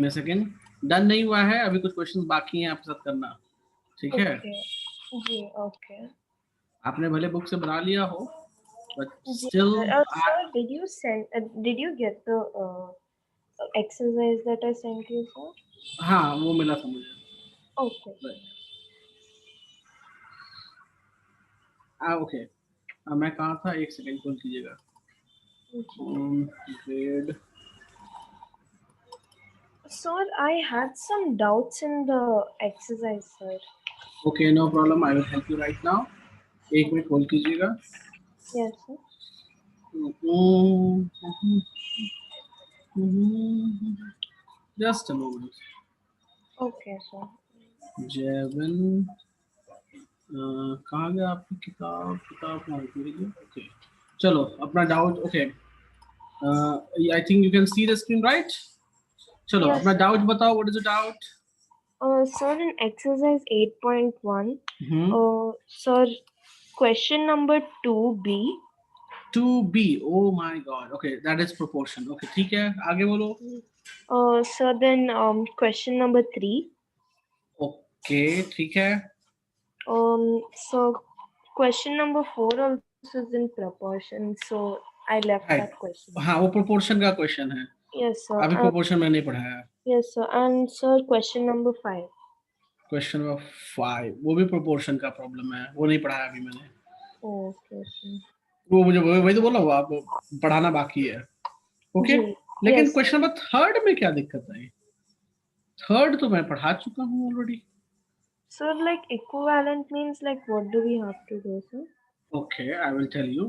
में second done नहीं हुआ है, अभी कुछ क्वेश्चंस बाकी हैं आपके साथ करना, ठीक है? ओके जी ओके आपने भले बुक से बना लिया हो बट जी still sir did you get the exercise that I sent you sir? हाँ वो मिला था मुझे। Okay. ओके, मैं कहाँ था, एक सेकेंड होल्ड कीजिएगा। Grade Sir, I had some doubts in the exercise, sir. Okay, no problem, I will help you right now. एक मिनट होल्ड कीजिएगा। Yes, sir. Just a moment. Okay, sir. Jevan कहाँ गया आपकी किताब? किताब कहाँ रखी है? ओके, चलो अपना doubt. Okay, I think you can see the screen right. चलो Yes, अपना sir. डाउट बताओ, what is the doubt? Sir, in exercise 8.1, sir, question number 2B. 2B, oh my God, okay that is proportion. Okay ठीक है, आगे बोलो। Sir, then question number 3. Okay ठीक है। So question number 4 also is in proportion, so I left right, that question. हाँ वो proportion का question है, Yes, sir. अभी प्रोपोर्शन मैंने नहीं पढ़ाया। Yes, sir. And sir, question number 5. Question number 5 वो भी प्रोपोर्शन का प्रॉब्लम है, वो नहीं पढ़ाया अभी मैंने। Okay, sir. वो मुझे वही तो बोला हूँ, आप पढ़ाना बाकी है। ओके, जी, लेकिन yes, sir. Question number third में क्या दिक्कत आई? थर्ड तो मैं पढ़ा चुका हूँ already. Sir, like equivalent means like what do we have to do, sir? Okay I will tell you.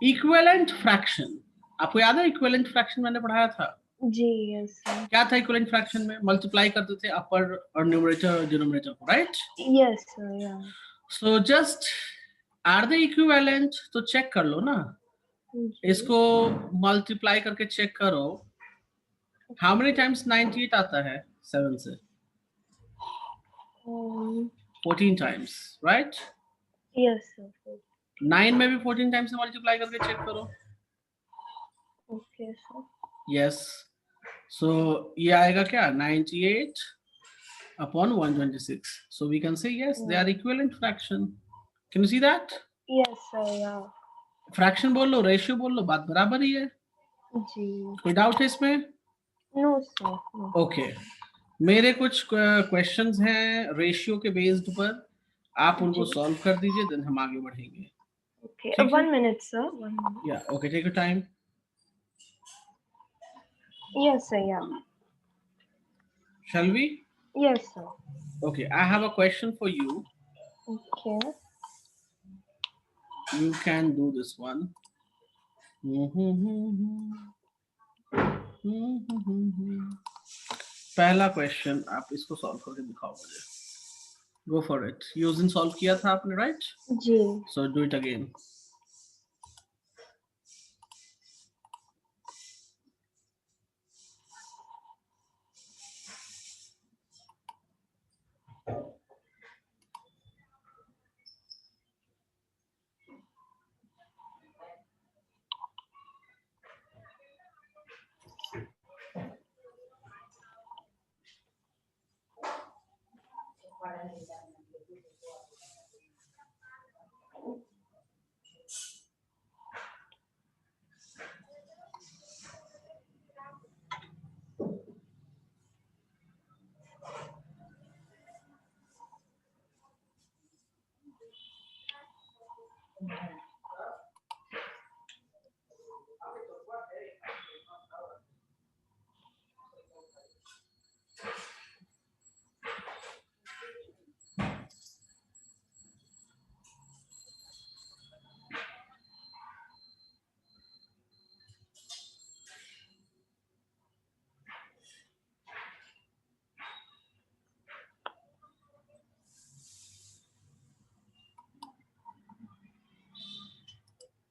Equivalent fraction, आपको याद है इक्विवेलेंट फ्रैक्शन मैंने पढ़ाया था? जी, yes, sir. क्या था इक्विवेलेंट फ्रैक्शन में? मल्टीप्लाई करते थे अपर और न्यूमरेटर डिनोमिनेटर को, right? Yes, sir, yeah. So just are they equivalent, तो चेक कर लो ना, जी. इसको मल्टीप्लाई करके चेक करो। हाउ मेनी टाइम्स 98 आता है 7 से? 14 टाइम्स, राइट? Yes, sir. 9 में भी 14 टाइम्स से मल्टीप्लाई करके चेक करो। Okay, sir. यस, सो ये आएगा क्या, 98 upon 126, so we can say yes they are equivalent fraction. Can you see that? Yes, sir, yeah. Fraction बोल लो, रेशियो बोल लो, बात बराबर ही है। जी. कोई डाउट है इसमें? No, sir. No. ओके, मेरे कुछ क्वेश्चंस हैं रेशियो के बेस्ड पर, आप उनको जी. सॉल्व कर दीजिए, देन हम आगे बढ़ेंगे। Okay. ठीक है? 1 minute, sir. 1 minute. या okay, take your time. Yes, sir, yeah. Shall we? Yes, sir. Okay, I have a question for you. Okay. You can do this one. पहला क्वेश्चन, आप इसको सॉल्व करके दिखाओ मुझे। Go for it. ये उस दिन सॉल्व किया था आपने, राइट? जी. So do it again.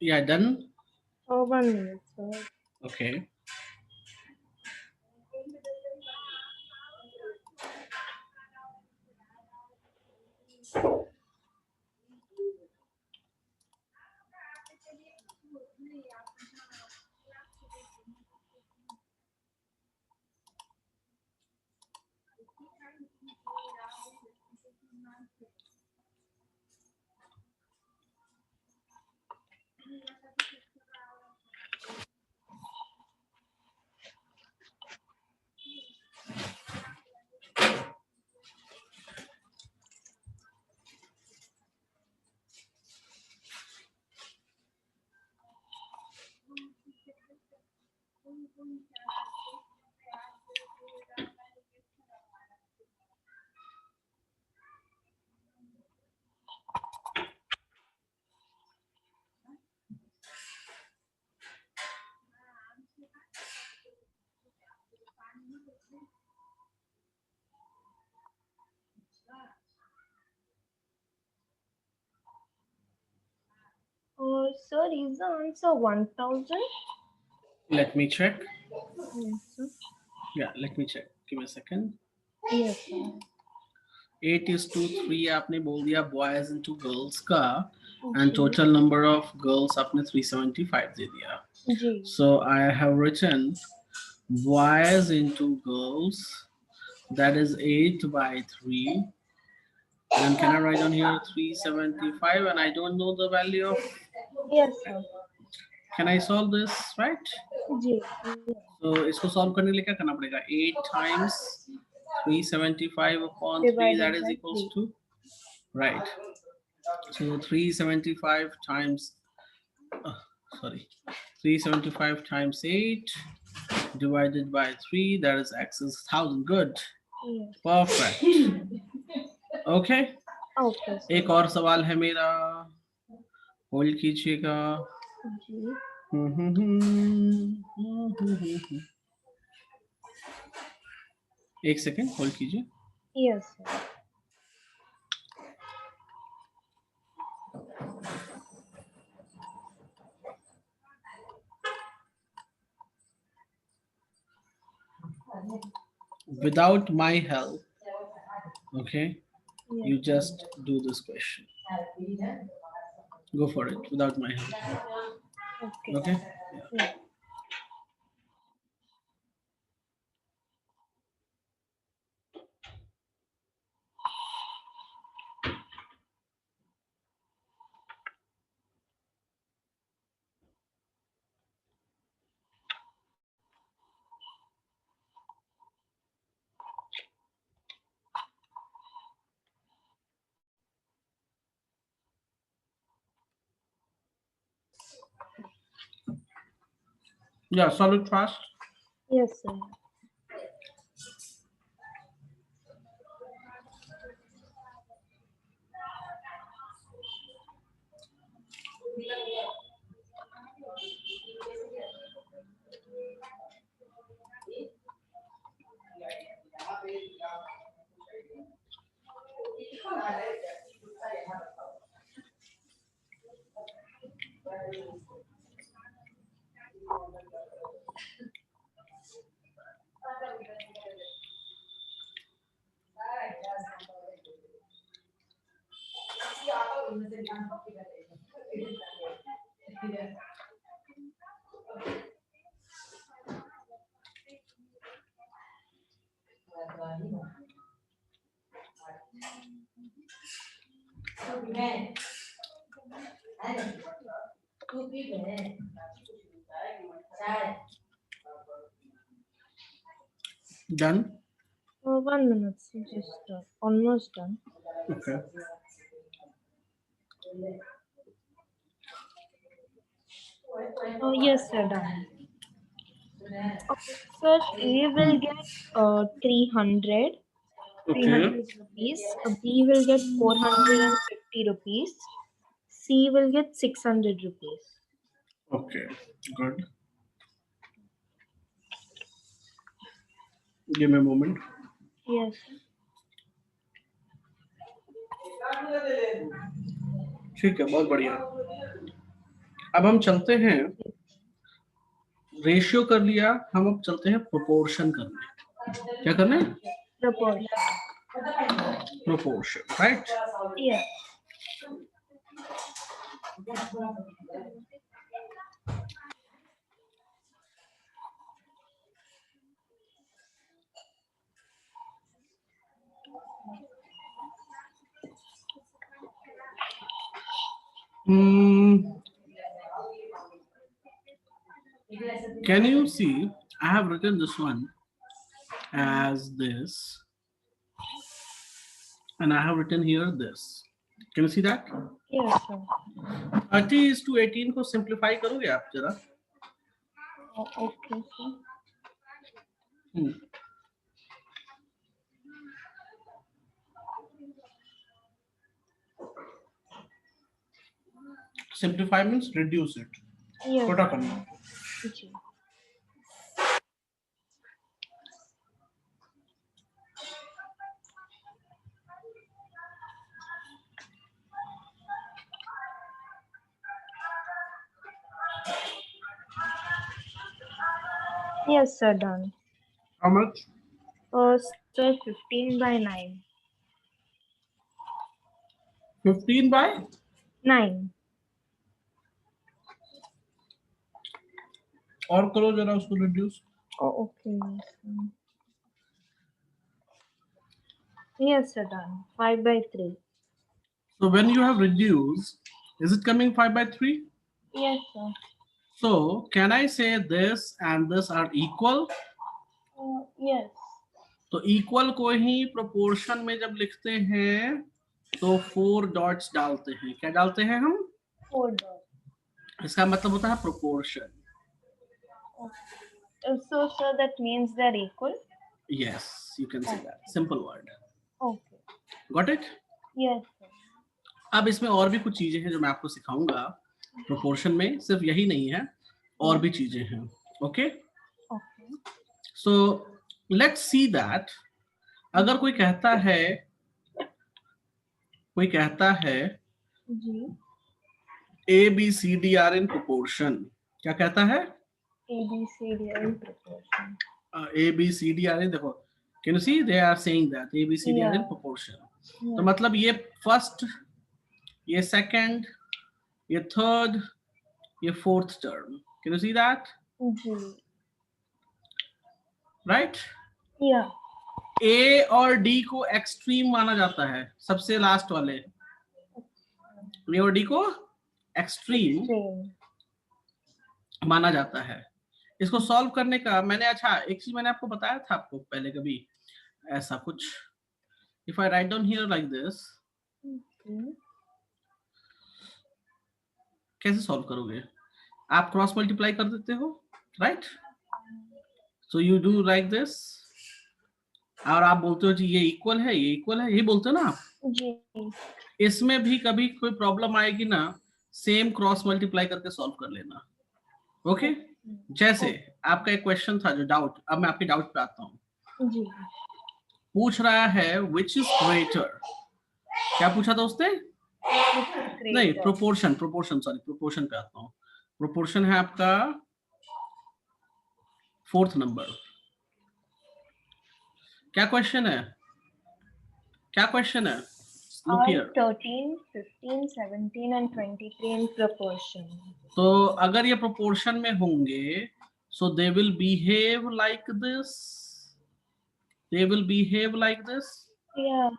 या done? 1 minute, sir. Okay, Sir, is the answer 1000? Let me check. Yes, sir. Yeah, let me check. Give me a second. Yes, sir. 8:3 आपने बोल दिया boys into girls का, and ji, total number of girls आपने 375 दे दिया. जी, So I have written boys into girls, that is 8 by 3. And can I write on here 375, and I don't know the value of, yes, sir. can I solve this, right? Ji, So इसको solve करने के लिए क्या करना पड़ेगा? 8 times 375 upon 3, divided that is by equals 3. to, right? So 375 times, sorry, 375 times 8 divided by 3, that is x is 1000. Good. Yes. Perfect. Okay. Okay, sir. एक और सवाल है मेरा, होल्ड कीजिएगा. जी, एक सेकेंड होल्ड कीजिए. yes, sir. Without my help, okay, Yes. you just do this question. Go for it without my help. Okay. Okay. Yeah. Yeah, solid fast. Yes, sir. Done. 1 minute, sir. Just almost done. Okay. Yes, sir. Done. Okay, sir. A will get 300 Okay. rupees. B will get 450 rupees. C will get 600 rupees. Okay. Good. Give me a moment. Yes. ठीक है, बहुत बढ़िया. अब हम चलते हैं, ratio कर लिया, हम अब चलते हैं प्रोपोर्शन करने. क्या करना है? Proportion. Proportion, right? Yes. Can you see? I have written this one as this, and I have written here this. Can you see that? Yes, sir. 30:18 को simplify करोगे आप जरा? Okay, sir. Simplify means reduce it. Yes. छोटा करना. जी. Yes, sir, done. How much? Sir, 15 by 9. 15 by 9. और करो जरा उसको reduce. Oh, okay. Yes, sir. Yes, sir, done. 5 by 3. So when you have reduced, is it coming 5 by 3? Yes, sir. So can I say this and this are equal? Yes. तो equal को ही proportion में जब लिखते हैं तो 4 dots डालते हैं. क्या डालते हैं हम? 4 dots. इसका मतलब होता है proportion. So, sir, that means they're equal? Yes, you can say that. Simple word. Okay. Got it? Yes, sir. अब इसमें और भी कुछ चीजें हैं जो मैं आपको सिखाऊंगा. प्रोपोर्शन में सिर्फ यही नहीं है, और भी चीजें हैं. Okay, Okay. So let's see that. अगर कोई कहता है जी. A B C D are in proportion. क्या कहता है? A, B, C, D are in proportion. A B C D are in. देखो, can you see they are saying that A B C D are in Yeah. Proportion. Yeah. तो मतलब ये first, ये second, ये third, ये fourth term. Can you see that? G. Right. Yeah. ए और D को extreme माना जाता है, सबसे लास्ट वाले. ए और डी को एक्सट्रीम Extreme. माना जाता है. इसको सॉल्व करने का मैंने, अच्छा एक चीज मैंने आपको बताया था आपको पहले कभी ऐसा कुछ. If I write down here like this, Okay. कैसे सॉल्व करोगे? आप क्रॉस मल्टीप्लाई कर देते हो, right? So you do like this, और आप बोलते हो जी ये इक्वल है, ये इक्वल है, ये बोलते हो ना आप. G. इसमें भी कभी कोई प्रॉब्लम आएगी ना, सेम क्रॉस मल्टीप्लाई करके सॉल्व कर लेना. ओके, जैसे आपका एक क्वेश्चन था जो डाउट, अब मैं आपके डाउट पे आता हूँ. G. पूछ रहा है विच इज ग्रेटर. क्या पूछा था उसने? नहीं, प्रोपोर्शन सॉरी, प्रोपोर्शन पे आता हूँ. प्रोपोर्शन है आपका 4th नंबर. क्या क्वेश्चन है? Look here. 13, 15, 17 and 23 in proportion. तो अगर ये प्रोपोर्शन में होंगे, so they will behave like this. Yeah.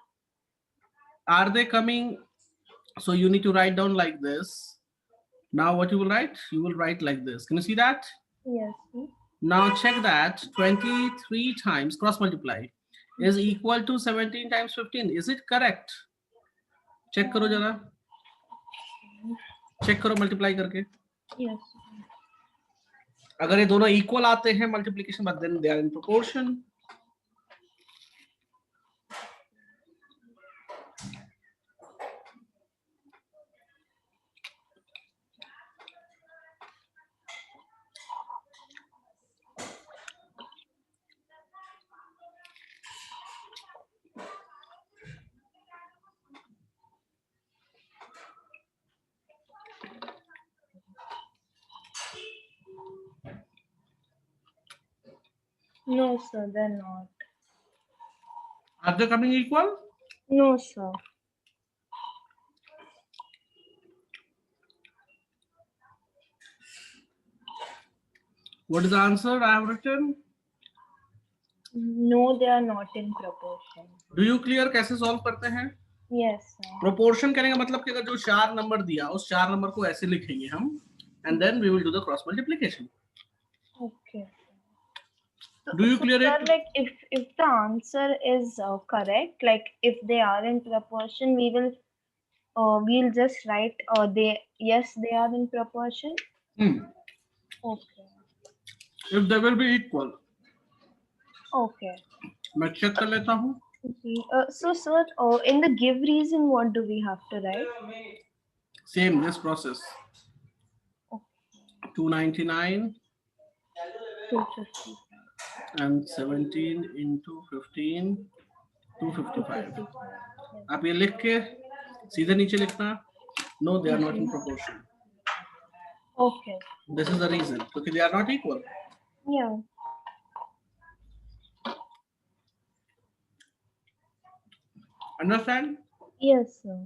Are they coming? So you need to write down like this. Now what you will write? You will write like this. Can you see that? Yes. Now check that 23 times cross multiply is equal to 17 times 15. Is it correct? Check करो जरा. Check करो multiply करके. Yes. अगर ये दोनों equal आते हैं multiplication, but then they are in proportion. No, sir, they're not. Are they coming equal? No, sir. What is the answer I have written? No, they are not in proportion. Do you clear कैसे solve करते हैं? Yes, sir. Proportion करने का मतलब कि अगर जो 4 number दिया, उस 4 नंबर को ऐसे लिखेंगे हम, and then we will do the cross multiplication. Okay. Do you clear Sir, it? like if the answer is correct, like if they are in proportion, we'll just write they are in proportion. Okay. If they will be equal. Okay. मैं check कर लेता हूँ. Okay. So sir, in the give reason, what do we have to write? Same this process. 299 250. and 17 into 15 255. आप ये लिख के सीधे नीचे लिखना. No, they are not in proportion. Okay. This is the reason, क्योंकि they are not equal. Yeah. Understand? Yes, sir.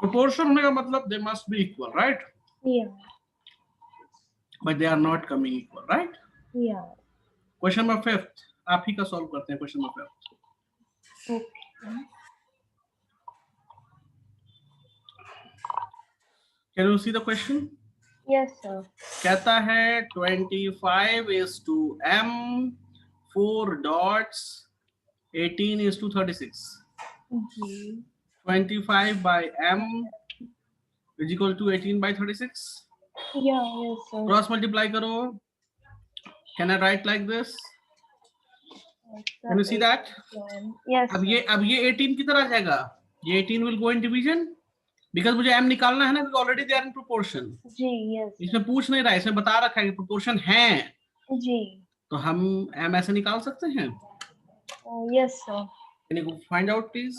Proportion होने का मतलब they must be equal, right? Yeah. But they are not coming equal, right? Yeah. Question number 5th. आप ही का solve करते हैं question number 5th. Okay. Can you see the question? Yes, sir. कहता है 25 is to m 4 dots 18 is to 36. G. 25 by m is equal to 18 by 36. Yeah, yes, sir. Cross multiply करो. Can I write like this? Can you see that? Yes. अब ये 18 किधर आ जाएगा? ये 18 will go in division because मुझे m निकालना है ना, because already they are in proportion. Ji, yes. इसमें पूछ नहीं रहा है, इसमें बता रखा है कि proportion है, जी. तो हम m ऐसे निकाल सकते हैं. Yes, sir. Can you find out please?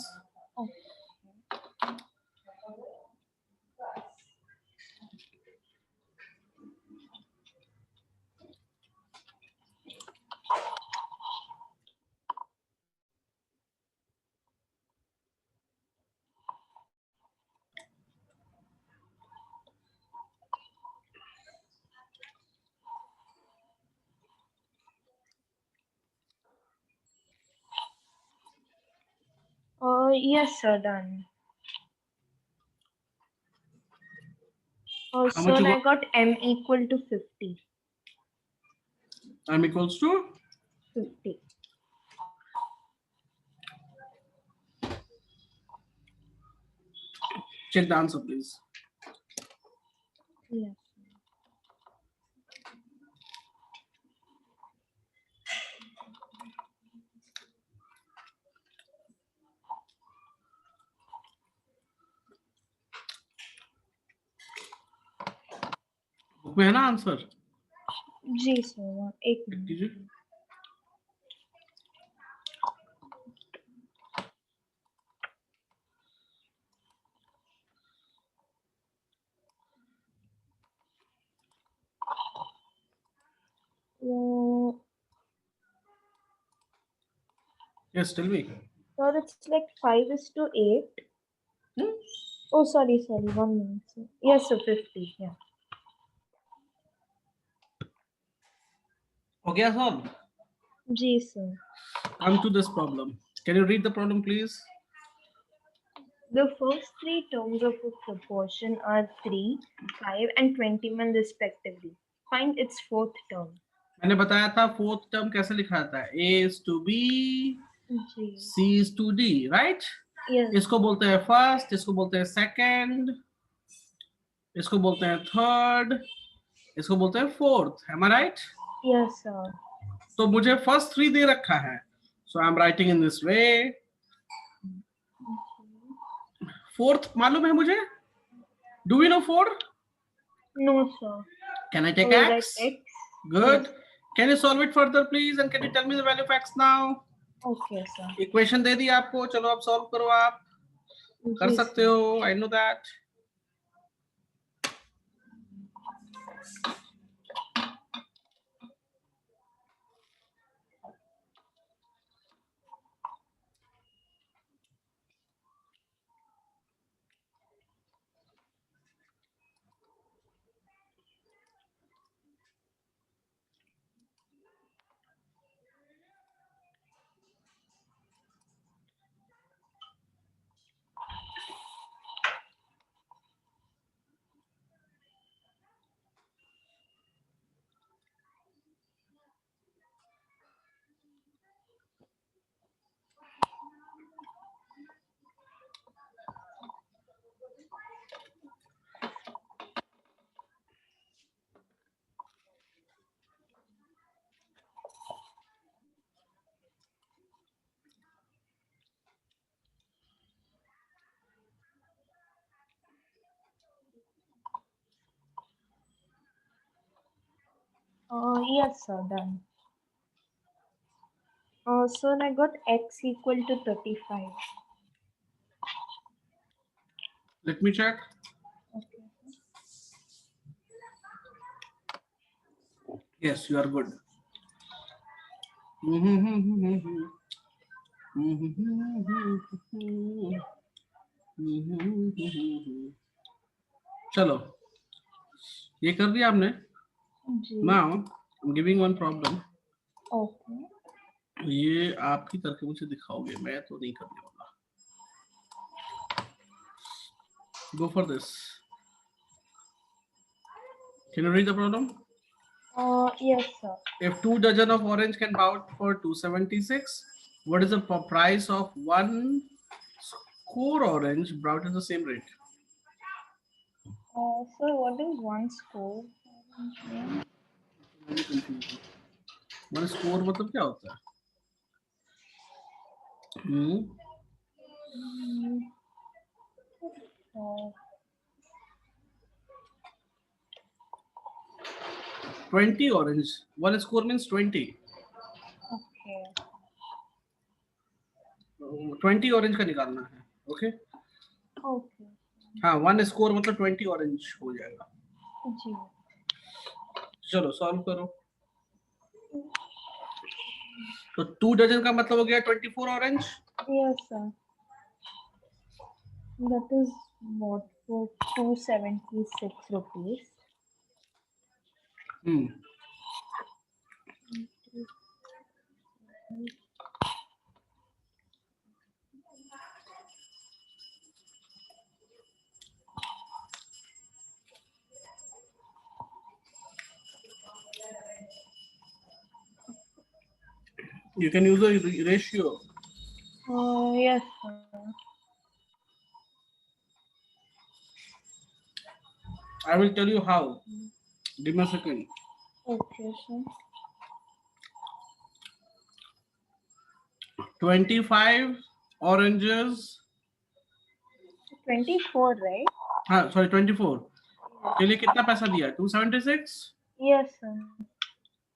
Yes, sir, done. How So much you I got m equal to 50. m equals to 50. check the answer please. Yes. Book में है ना आंसर? जी सर, एक check minute. कीजिए. Yes, tell me. Sir, it's like 5:8. Oh, sorry, 1 minute. Sir. Yes, sir, 50. Yeah. हो गया solve? Ji, sir. Come to this problem. Can you read the problem please? The first three terms of a proportion are 3, 5, and 21 respectively. Find its fourth term. मैंने बताया था fourth term कैसे लिखा जाता है. A is to B, ji. C is to D, right? Yes. इसको बोलते हैं first, इसको बोलते हैं second, इसको बोलते हैं third, इसको बोलते हैं fourth. Am I right? Yes, sir. तो मुझे first three दे रखा है. So I'm writing in this way. Fourth मालूम है मुझे? Do we know 4? No, sir. Can I take We'll x? write X. Good. Yes. Can you solve it further please and can you tell me the value of x now? Okay, sir. Equation दे दी आपको, चलो अब solve करो आप. कर जी, सकते sir. हो, I know that. Yes, sir, done. So I got x equal to 35. Let me check. Okay. Yes, you are good. चलो ये कर दिया आपने. जी. Now I'm giving one problem. Okay. ये आपकी करके मुझे दिखाओगे, मैं तो नहीं करने वाला. Go for this. Can you read the problem? Yes, sir. If 2 dozen of orange can vouch for 276, what is the price of one score orange brought at the same rate? Sir, what is one score? One score मतलब क्या होता है? Uh, 20 orange. One score means 20. okay. 20 orange का निकालना है. Okay? Okay. हाँ, one score मतलब 20 orange हो जाएगा. जी. चलो सॉल्व करो. तो 2 डजन का मतलब हो गया 24 orange. Yes, sir. That is what for 276 rupees. You can use a ratio. Yes, sir. I will tell you how. Give me a second. Okay, sir. 25 oranges. 24, right? हाँ, sorry 24 के लिए कितना पैसा दिया? 276. Yes, sir.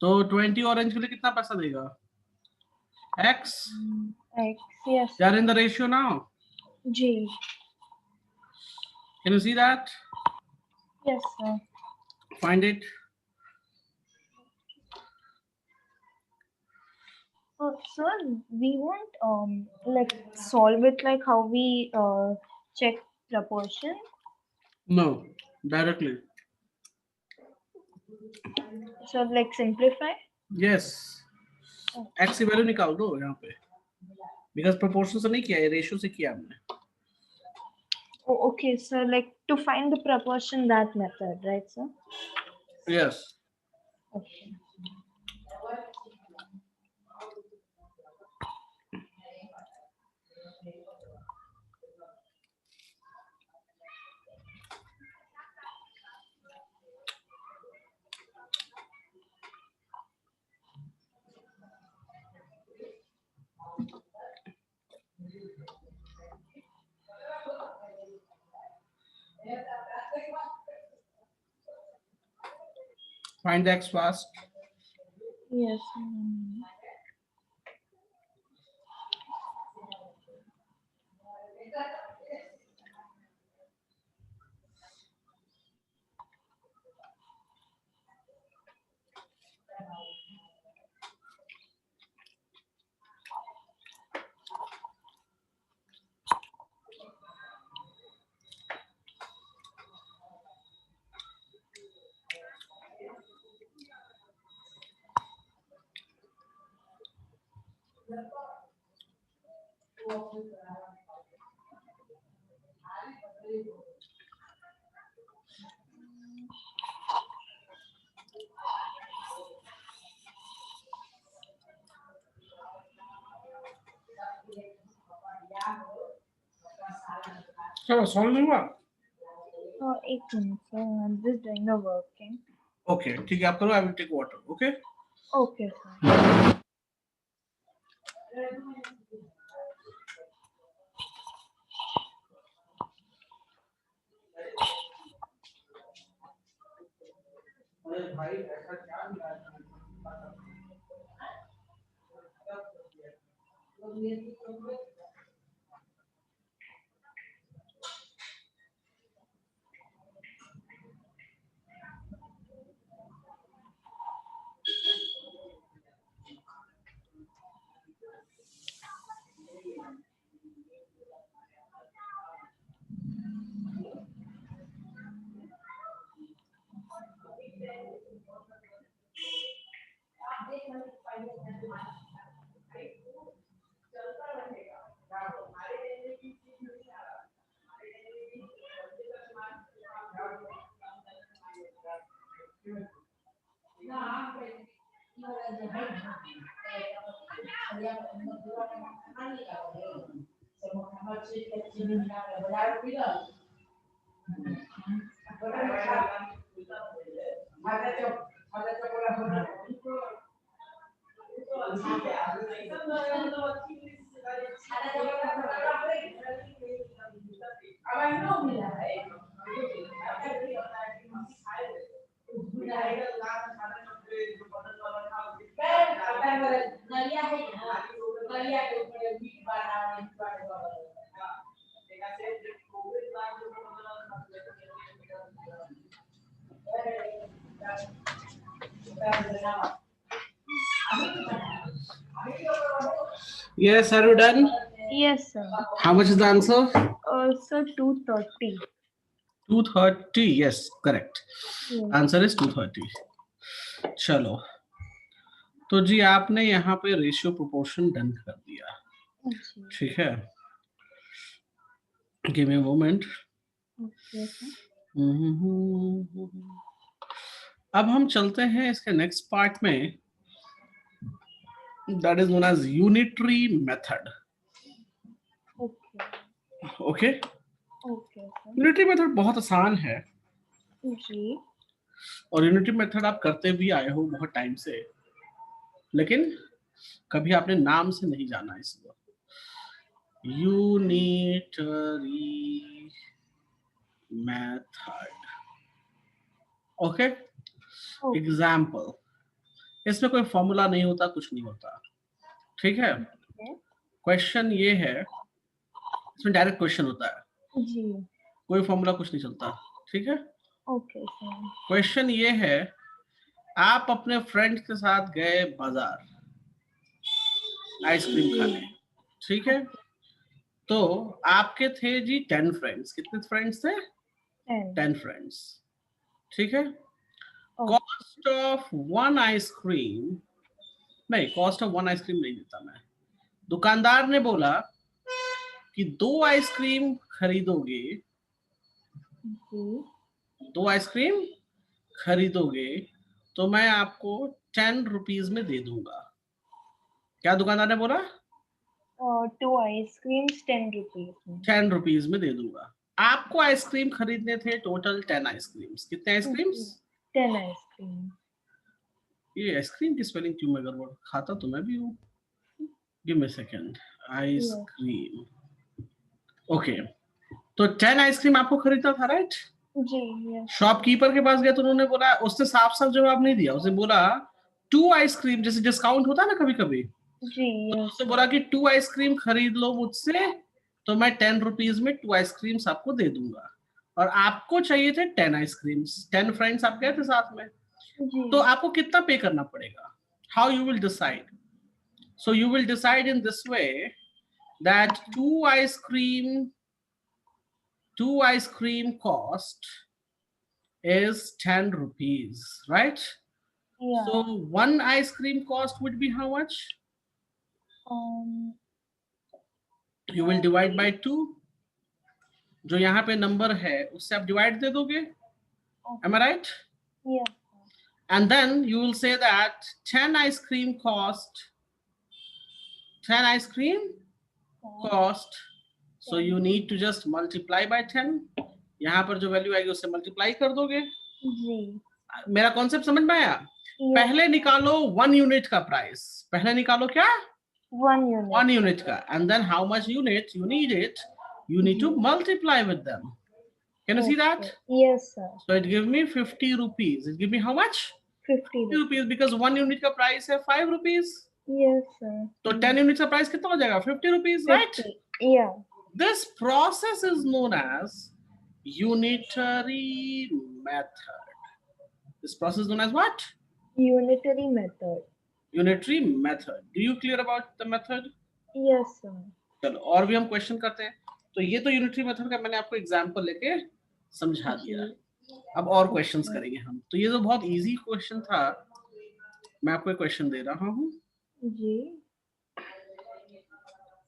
तो 20 orange के लिए कितना पैसा देगा? X. X, yes. They are in the ratio now. G. Can you see that? Yes, sir. Find it. Sir, we won't like solve it like how we check proportion. No, directly. So like simplify. Yes. X की value निकाल दो यहाँ पे. Because proportion से नहीं किया है, ratio से किया हमने. Oh, okay, so like to find the proportion, that method, right, sir? Yes. Okay. Find the X fast. Yes. चलो सॉल्व नहीं हुआ. एक minute, sir. I'm just doing the working. Okay, ठीक है, आप करो. I will take water. Okay. Okay, sir. अरे भाई ऐसा क्या मिला है? Yes, are you done? Yes, sir. How much is the answer? Sir, 230. 230. Yes, correct. Yes. Answer is 230. चलो, तो जी आपने यहाँ पे रेशियो प्रोपोर्शन डन कर दिया, जी। ठीक है? Give me a moment. Okay sir. अब हम चलते हैं इसके नेक्स्ट पार्ट में, that is known as unitary method. Okay okay, okay sir. Unitary method बहुत आसान है जी। और यूनिटरी मेथड आप करते भी आए हो बहुत टाइम से, लेकिन कभी आपने नाम से नहीं जाना इसको। Unitary method, okay? एग्जाम्पल, इसमें कोई फॉर्मूला नहीं होता, कुछ नहीं होता, ठीक है? क्वेश्चन ये है, इसमें डायरेक्ट क्वेश्चन होता है जी। कोई फॉर्मूला कुछ नहीं चलता, ठीक है? Okay sir. क्वेश्चन ये है, आप अपने फ्रेंड के साथ गए बाजार आइसक्रीम खाने, ठीक है? तो आपके थे जी 10 फ्रेंड्स। कितने फ्रेंड्स थे? 10 फ्रेंड्स, ठीक है? कॉस्ट ऑफ वन आइसक्रीम, नहीं, कॉस्ट ऑफ वन आइसक्रीम नहीं देता मैं। दुकानदार ने बोला कि 2 आइसक्रीम खरीदोगे, 2 आइसक्रीम खरीदोगे तो मैं आपको 10 रुपीज में दे दूंगा। क्या दुकानदार ने बोला? 2 आइसक्रीम्स 10 रुपीज में। 10 रुपीज में दे दूंगा। आपको आइसक्रीम खरीदने थे टोटल 10 आइसक्रीम्स। कितने आइसक्रीम्स? 10 आइसक्रीम। ये आइसक्रीम की स्पेलिंग क्यों मैं गड़बड़, खाता तो मैं भी हूँ। Give me second. Ice cream, okay. तो 10 आइसक्रीम आपको खरीदना था, राइट? जी। शॉपकीपर के पास गए तो उन्होंने बोला, उसने साफ साफ जवाब नहीं दिया, उसने बोला 2 आइसक्रीम, जैसे डिस्काउंट होता है ना कभी कभी, जी। तो उसने बोला कि 2 आइसक्रीम खरीद लो मुझसे तो मैं 10 रुपीज में 2 आइसक्रीम्स आपको दे दूंगा। और आपको चाहिए थे 10 आइसक्रीम्स, 10 फ्रेंड्स आप गए थे साथ में, तो आपको कितना पे करना पड़ेगा? How you will decide? So you will decide in this way that 2 ice cream cost is 10 rupees, right? Yeah. So 1 ice cream cost would be how much? You will divide by 2. जो यहाँ पे नंबर है उससे आप divide दे दोगे, am I right? Yeah. And then you will say that 10 ice cream cost, so you need to just multiply by 10. यहाँ पर जो वैल्यू आएगी उससे मल्टीप्लाई कर दोगे। जी। मेरा कॉन्सेप्ट समझ में आया? पहले निकालो 1 यूनिट का प्राइस, पहले निकालो क्या? 1 unit का, and then how much units you need it, you need to multiply with them. Can you see that? Yes, sir. So it gives me 50 rupees. It gives me how much? 50 rupees, because 1 unit का price है 5 rupees. Yes, sir. तो 10 units का price कितना हो जाएगा? 50 rupees, right? Yeah. This process is known as unitary method. This process is known as what? Unitary method. Unitary method. Do you clear about the method? Yes, sir. चलो और भी हम question करते हैं। तो ये तो यूनिटरी मेथड का मैंने आपको एग्जांपल लेके समझा दिया। अब और क्वेश्चंस करेंगे हम। तो ये तो बहुत इजी क्वेश्चन था, मैं आपको एक क्वेश्चन दे रहा हूँ, जी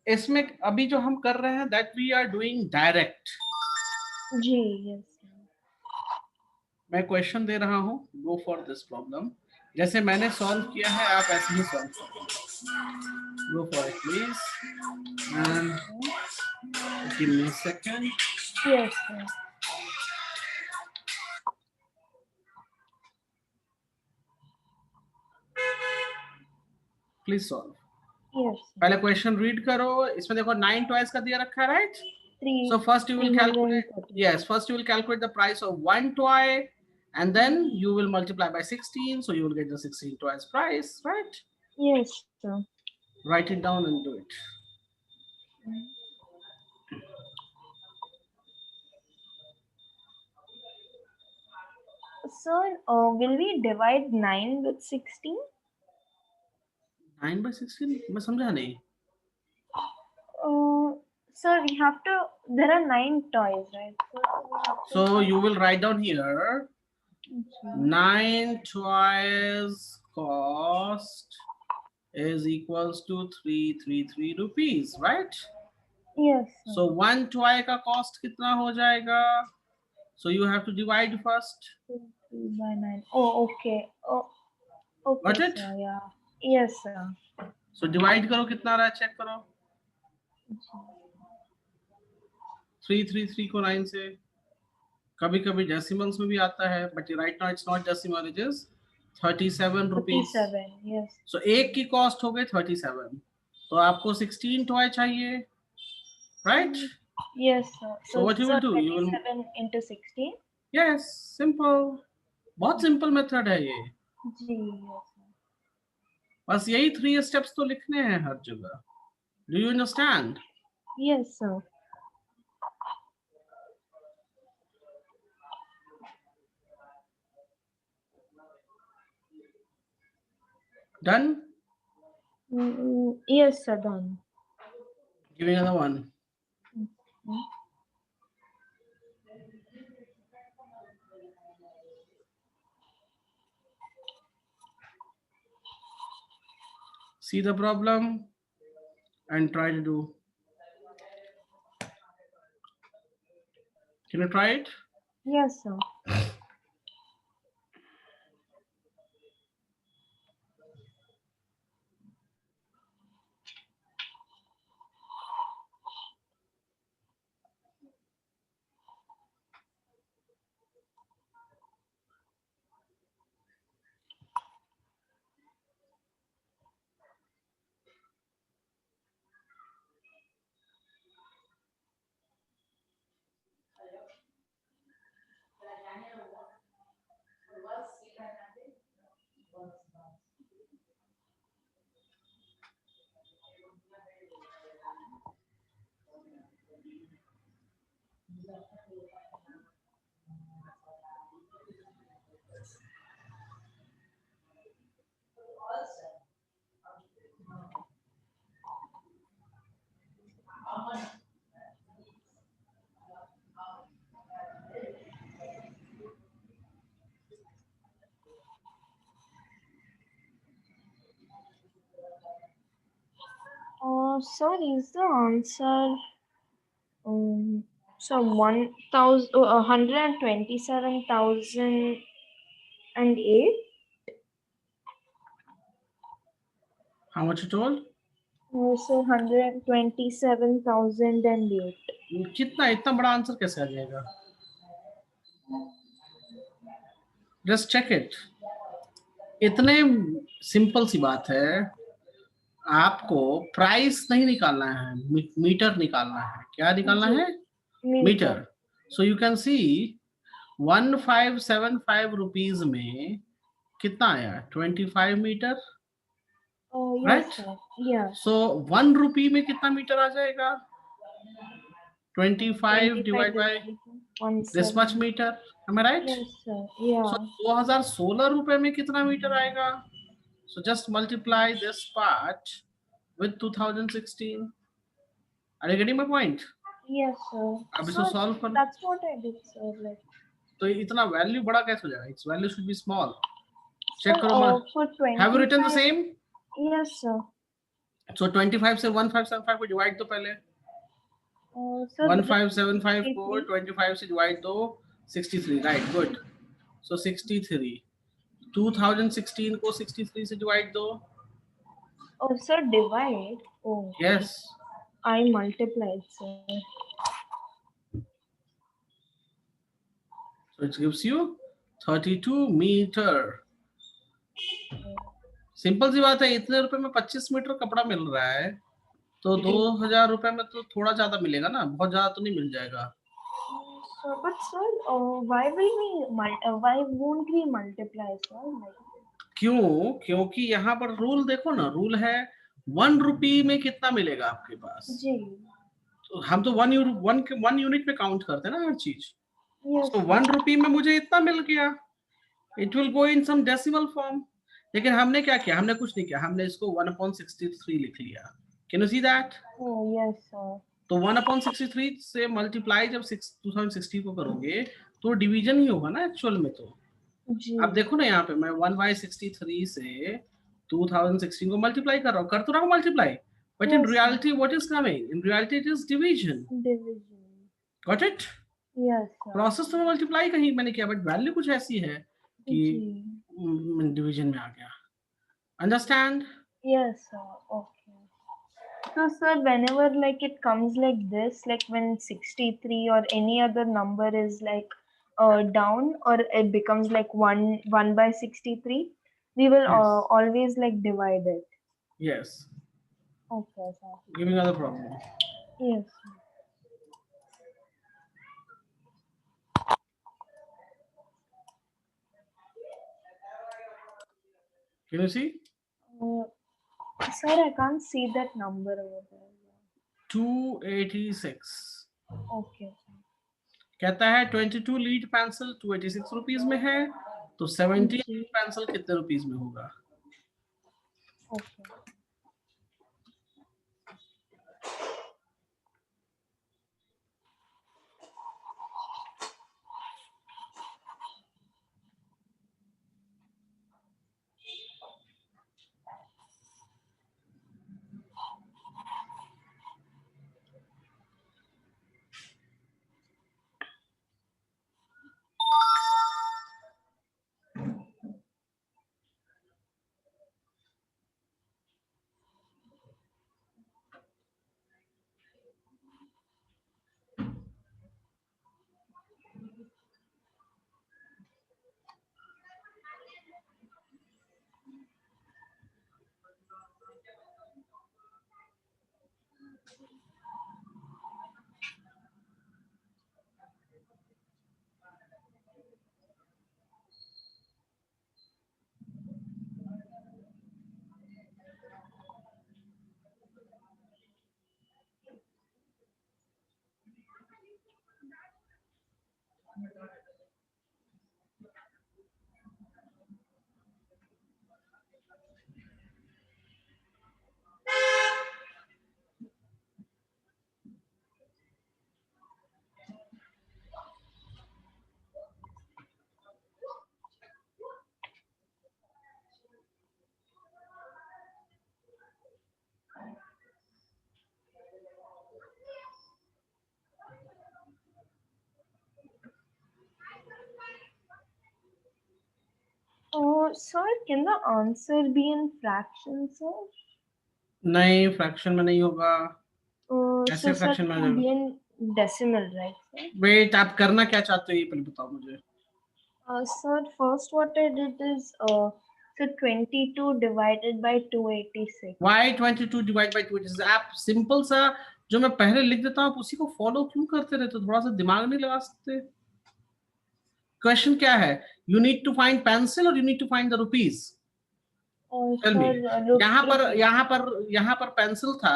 इसमें अभी जो हम कर रहे हैं that we are doing direct. जी यस मैं क्वेश्चन दे रहा हूँ, गो फॉर दिस प्रॉब्लम। जैसे मैंने सॉल्व किया है आप ऐसे ही सॉल्व करो। गो for it please and give me a second. Yes sir please solve. Yes पहले क्वेश्चन रीड करो। इसमें देखो 9 टॉयज का दिया रखा है, right? Three So first you will calculate, 330 yes, first you will calculate the price of one toy and then you will multiply by 16. So you will get the 16 toys price, right? yes sir Write it down and do it. sir will we divide 9 with 16? 9 by 16? मैं समझा नहीं। Sir, we have to. There are 9 toys, right? So we have to. So you will write down here 9 toys cost is equals to 333 rupees, right? Yes. Sir. So one toy का cost कितना हो जाएगा? So you have to divide first. 3 by 9. Oh, okay. Oh, okay. Got it? Sir, yeah. Yes, sir. So divide करो कितना आ रहा है check करो। 333 को 9 से, कभी कभी डेसिमल्स में भी आता है, but right now it's not decimal, it is 37 rupees. 37, yes. सो एक की कॉस्ट हो गई 37, तो आपको 16 टॉय चाहिए, right? Yes, sir. So what you will do? You will 37 into 16. yes, simple, बहुत सिंपल मेथड है ये। जी, yes, sir. बस यही 3 स्टेप्स तो लिखने हैं हर जगह। Do you understand? Yes, sir. Done? Yes, sir. Done. Give me another one. See the problem and try to do. Can you try it? Yes, sir. Sir, is the answer so 127,008? How much you told? So 127,008. कितना, इतना बड़ा answer कैसे आ जाएगा? Just check it. इतने simple सी बात है, आपको प्राइस नहीं निकालना है, मीटर निकालना है। क्या निकालना है? Metre. So you can see 1575 rupees में कितना आया? 25 मीटर, राइट? Yes. सो 1 रुपी में कितना मीटर आ जाएगा? 25 divide by this much metre, am I right? Yes, sir. Yeah. So 2016 रुपए में कितना मीटर आएगा? So just multiply this part with 2016. Are you getting my point? Yes, sir. अब इसको solve कर। That's what I did, sir. Like. तो इतना value बड़ा कैसे हो जाएगा? Its value should be small. Check karo ma. For 25. Have you written the same? Yes, sir. So 25 से 1575 को divide दो पहले. Sir, 1575 को 25 से divide दो 63. Right, good. So 63. 2016 को 63 से divide दो. Oh, sir, divide. Oh. Yes. I multiplied, sir. So it gives you 32 meter. Simple सी बात है, इतने रुपए में 25 मीटर कपड़ा मिल रहा है, तो 2000 रुपए में तो थोड़ा ज्यादा मिलेगा ना, बहुत ज्यादा तो नहीं मिल जाएगा. But sir, why won't we multiply, sir? क्यों? क्योंकि यहाँ पर रूल देखो ना, रूल है 1 रुपी में कितना मिलेगा आपके पास. जी. तो हम तो 1 यूनिट में काउंट करते हैं ना हर चीज. Yes. तो 1 रुपी में मुझे इतना मिल गया. It will go in some decimal form. लेकिन हमने क्या किया? हमने कुछ नहीं किया, हमने इसको 1/63 लिख लिया. Can you see that? Yes sir. तो 1/63 से मल्टीप्लाई जब 2060 को करोगे तो डिवीजन ही होगा ना एक्चुअल में. तो अब देखो ना, यहाँ पे मैं 1/63 से 2016 को मल्टीप्लाई कर रहा हूँ, कर तो रहा हूँ multiply, but in reality what is coming? In reality it is division. Got it? Yes. Process तो मल्टीप्लाई का ही मैंने किया, बट वैल्यू कुछ ऐसी है कि डिवीजन में आ गया. Understand? Yes, sir. Okay. So, sir, whenever like it comes like this, like when 63 or any other number is like down, or it becomes like 1/63, we will Yes. always like divide it. Yes. Okay, sir. Give me another problem. Yes. Sir. Can you see? Sir, I can't see that number over there. 286. Okay. कहता है 22 lead pencil 286 rupees में है, तो 17 lead pencil कितने rupees में होगा? Okay. Sir, can the answer be in fraction, sir? नहीं, fraction में नहीं होगा. ऐसे So, फ्रैक्शन sir, में be in decimal, right, sir? Wait, आप करना क्या चाहते हो ये पहले बताओ मुझे. Sir, first what I did is so 22 divided by 286. Why 22 divided by 286? आप सिंपल सा जो मैं पहले लिख देता हूँ आप उसी को फॉलो क्यों करते रहते हो? थोड़ा सा दिमाग नहीं लगा सकते? क्वेश्चन क्या है? You need to find pencil और you need to find the rupees. यहाँ पर पेंसिल था,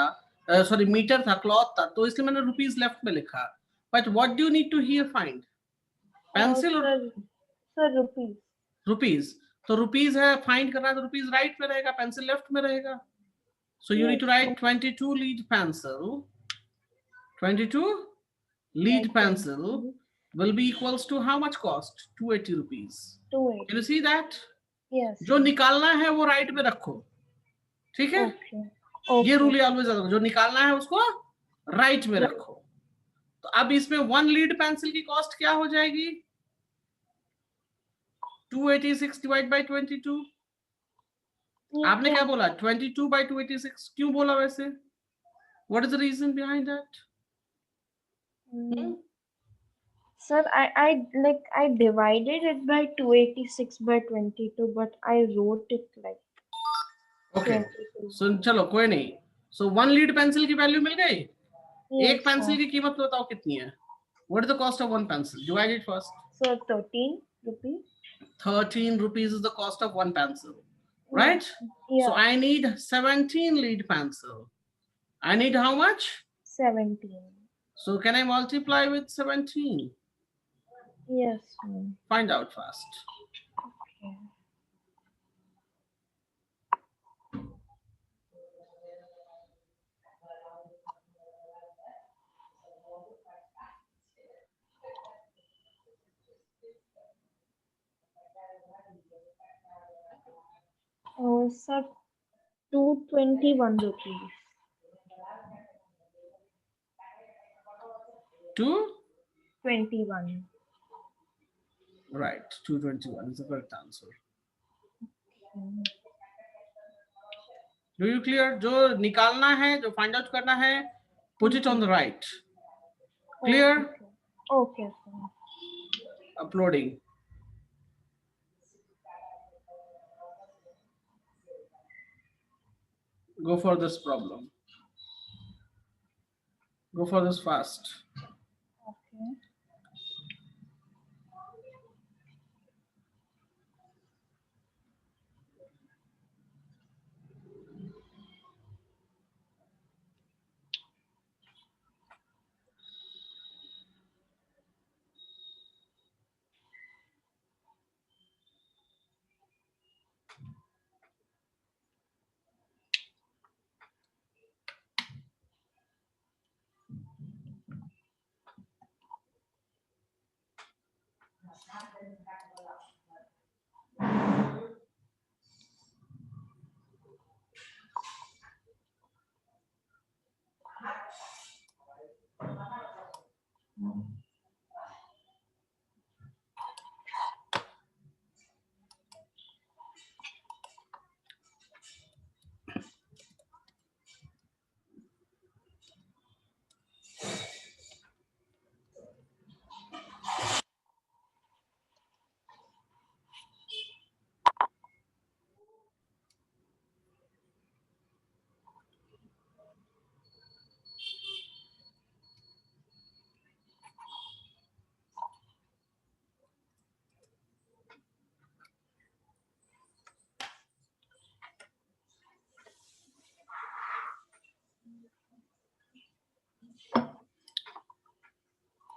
सॉरी मीटर था, क्लॉथ था, तो इसलिए मैंने रुपीज लेफ्ट में लिखा. But what do you need to here find? Pencil और सर रुपीज. तो रुपीज है, फाइंड करना है तो रुपीज राइट में रहेगा, पेंसिल लेफ्ट में रहेगा. So you need to write 22 lead pencil. 22 lead pencil will be equals to how much cost? 280 rupees. 280. Can you see that? Yes. जो निकालना है वो राइट में रखो, ठीक है? Okay. ये Okay. रूल ऑलवेज, जो निकालना है उसको राइट में रखो। तो अब इसमें 1 लीड पेंसिल की कॉस्ट क्या हो जाएगी? 286 डिवाइड बाय 22। आपने क्या बोला? 22 by 286 क्यों बोला वैसे? What is the reason behind that? Sir, I divided it by 286 by 22, but I wrote it like Okay. 22. So चलो कोई नहीं। So 1 लीड पेंसिल की वैल्यू मिल गई। Yes, एक पेंसिल sir. की कीमत बताओ कितनी है? What is the cost of 1 pencil? Divide it first. So 13 rupees. 13 rupees is the cost of 1 pencil, right? Yeah. So I need 17 lead pencil. I need how much? 17. So can I multiply with 17? Yes, sir. Find out fast. Okay. Oh, sir, 221 rupees. 221. 21. Right, 221 is the correct answer. Do you clear? जो निकालना है, जो find out करना है, put it on the right. Clear? Okay, sir. Uploading. Go for this problem. Go for this fast. Okay.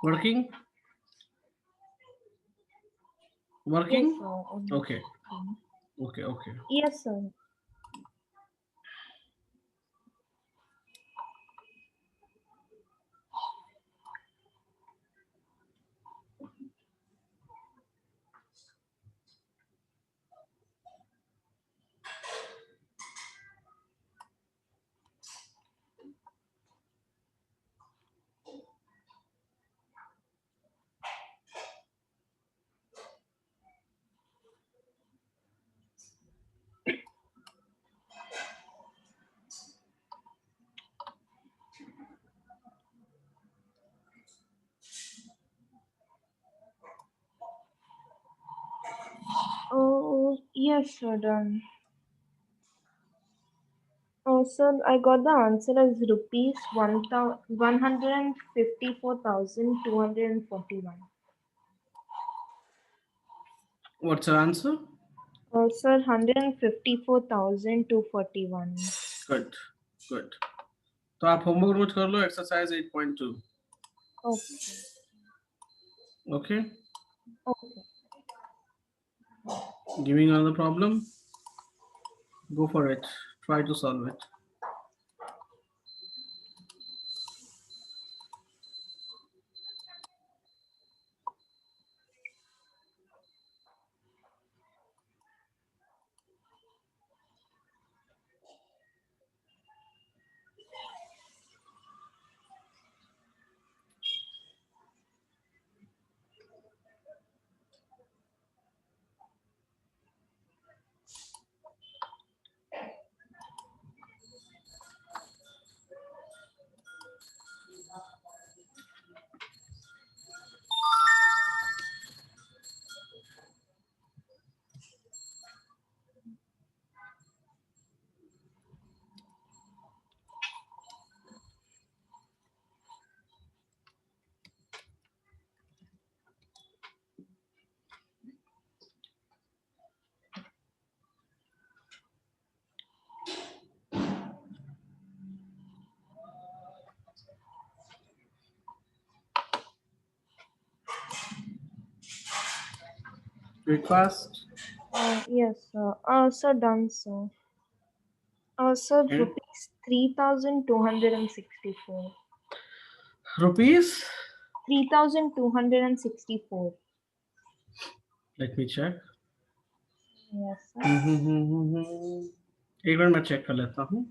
Working? Working? Yes, sir. Okay. Okay. Yes, sir. Oh, yes, sir, done. Oh, sir, I got the answer as rupees 154,241. What's your answer? Oh, sir, 154,241. Good. तो आप homework note कर लो, exercise 8.2. Okay. Okay. Okay. Giving another problem. Go for it. Try to solve it. Breakfast. Yes, sir. Sir, done, sir. Sir, Okay. rupees 3,264. Rupees. 3,264. Let me check. Yes, sir. एक बार मैं check कर लेता हूँ.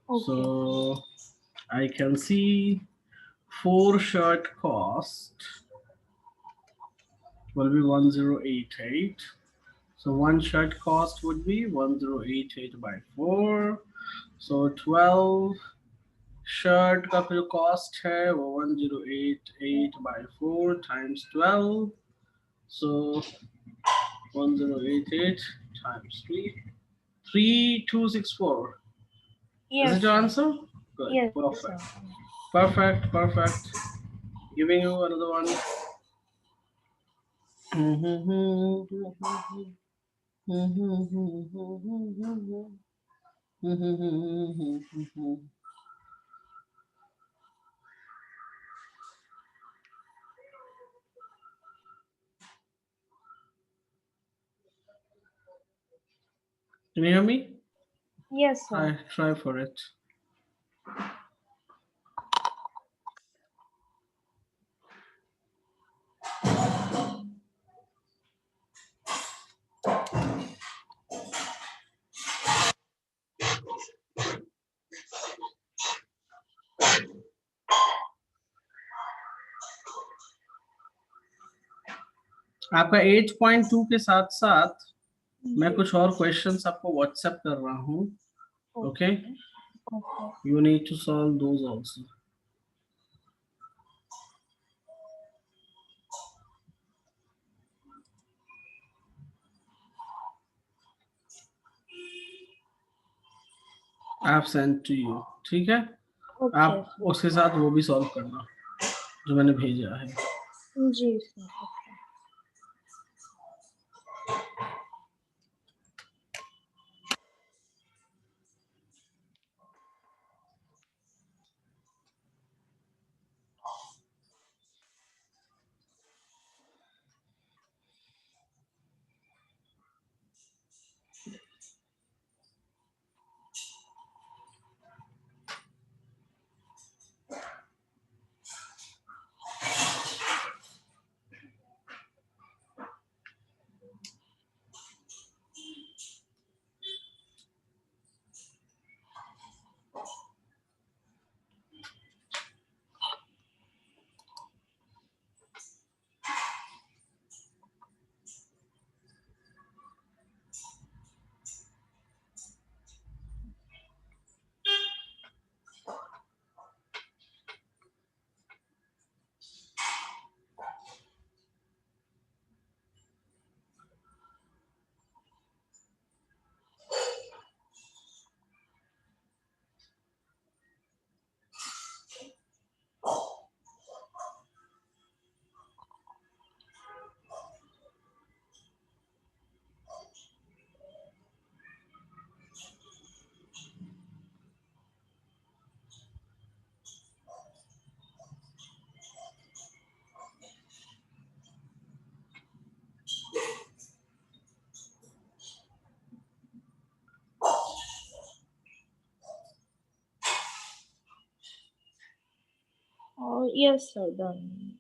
Okay. So I can see 4 shirt cost will be 1088. So one shirt cost would be 1088 by 4. So 12 shirt का जो cost है वो 1088 by 4 times 12. So 1088 times 3. 3264. Yes, Is it your sir. answer? Good. Yes, Perfect. sir. Perfect. Perfect. Giving you another one. Can you hear me? Yes, sir. Try for it. आपका 8.2 के साथ साथ मैं कुछ और क्वेश्चंस आपको व्हाट्सएप कर रहा हूँ. Okay, Okay. You need to solve those also. आप सेंड टू यू. ठीक है, Okay, आप sir. उसके साथ वो भी सॉल्व करना जो मैंने भेजा है. जी, sir. Okay. Yes, sir. Done.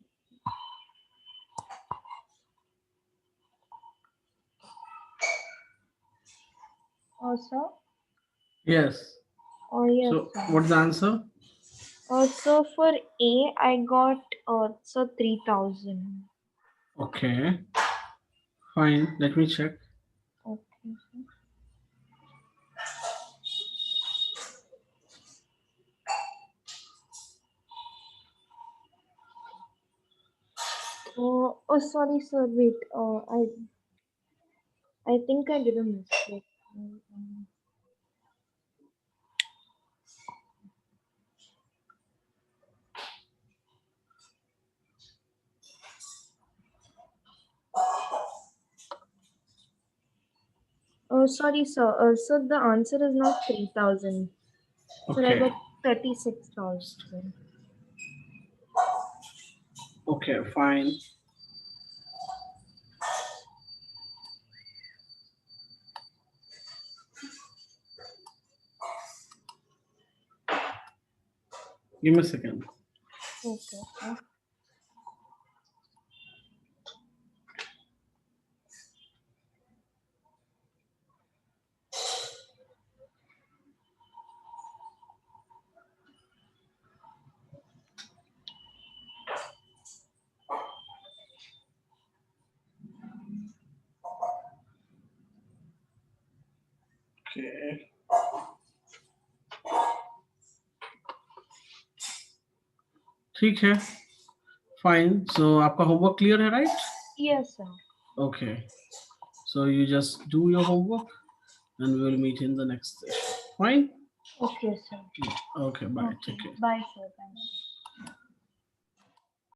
Sir. Yes. Yes, So sir. what's the answer? So for A, I got so 3,000. Okay, fine. Let me check. Okay, sir. Oh, sorry, sir. Wait. I think I did a mistake. Oh, sorry, sir. So the answer is not 3,000. So I Okay. got 36,000. Okay, fine. Give me a second. Okay, sir. Okay. ठीक है. Fine. So आपका homework clear है, right? Yes, sir. Okay. So you just do your homework, and we will meet in the next session. Fine. Okay, sir. Okay. Bye. Okay. Take care. Bye, sir. Thank you.